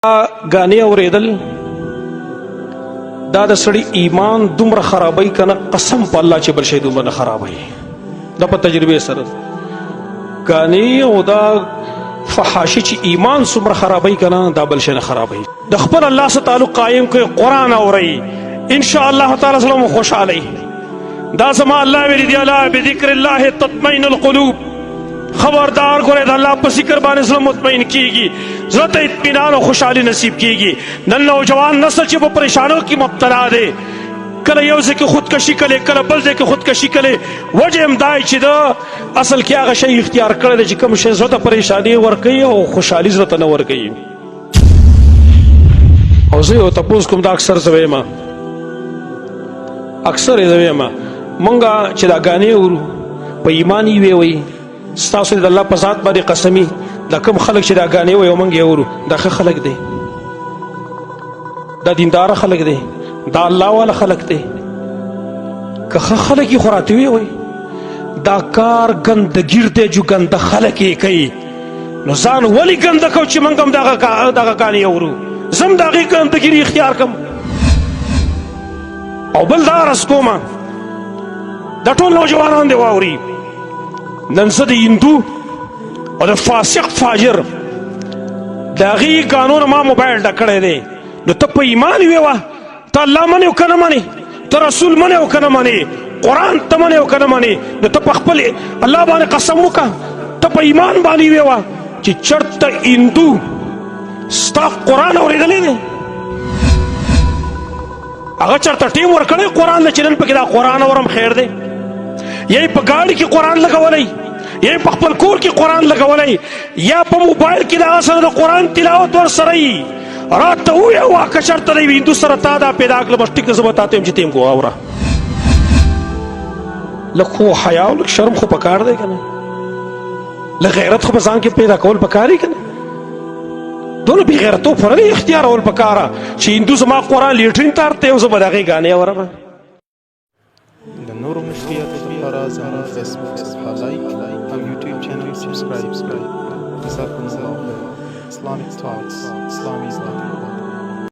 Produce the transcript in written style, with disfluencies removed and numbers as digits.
غانې اورېدل دا د سړي ایمان دومره خرابوي کنه قسم په الله چې بل شی دومره نه خرابوي دا په تجربه سره غانې او دا فحاشي چې ایمان څومره خرابوي کنه دا بل شی نه خرابوي د خپل الله سره تعلق قائم کوي قرآن اوري ان شاء الله تعالی سره خوشحالي دا زما الله ویلي دی الا بذکر الله تطمئن القلوب خبردار ګوره د الله په ذکر باندې زړه مطمئن کیږي زړه ته اطمینان او خوشحالي نصیب کیږي نن نوجوان نسل چې په پریشانو کې مبتلا دی کله یو ځای کې خودکشي کوي کله بل ځای کې خودکشي کوي وجه هم دا چې دا اصل کې هغه شی اختیار کړی دی چې کوم شی زړه ته پریشاني ورکوي او خوشحالي زړه ته نه ورکوي او زه یو تپوس کوم دا اکثر زه وایم اکثر یې زه وایم مونږه چې دا ګانې اورو په ایمان یې وی ستاسو د الله په ذات باندې قسمي دا کوم خلک چې دا ګانې وایي او موږ یې اورو دا ښه خلک دی دا دینداره خلک دی دا الله والا خلک دی که ښه خلک یې خو راته ویې دا کار ګندګیر دی جو ګنده خلک یې کوي نو ځان ولې ګنده کوو چې موږ هم دغه ګانې اورو زه هم د هغې ګندګیري اختیار کړم او بل دا عرض کومه دا ټول نوجوانان دی واوري نن زه د هندو او د فاسق فاجر د هغې قانون ما موبایل ډک کړی دی نو ته په ایمان ویوه ته الله منې او که نه منې ته رسول منې او که نه منې قرآن ته منې او که نه منې نو ته په خپل الله باندې قسم وکړه ته په ایمان باندې ویوه چې چېرته هندو ستا قرآن اورېدلی دی هغه چېرته ټیم ورکړی قرآن له چې نن پکې دا قرآن اورم خیر دی یا په ګاډي کې قرآن لګولی یا په خپل کور کې قرآن لګولی یا په موبایل کې د هغه سره د قرآن تلاوت ورسره وي راته ووایه که چېرته د یوې هندو سره تا دا پیدا کړله بس ټیک ده زه به تا ته یم چې ته یم واوره لږ خو حیا او لږ شرم خو پکار دی که نه لږ غیرت خو په ځان کې پیدا کول پکار دی که نه دونه بې غیرتوب خو نه دی اختیارول پکاره چې هندو زما قرآن لیټرین ته اړتیا او زه به د هغې ګانې اورم د نورو مشکلاتو لپاره زموږ فیسبوک صفحه لایک او یوټیوب چینل سبسکرایب کړئ. جزاکم الله خیر. اسلامیک ټاکس اسلامي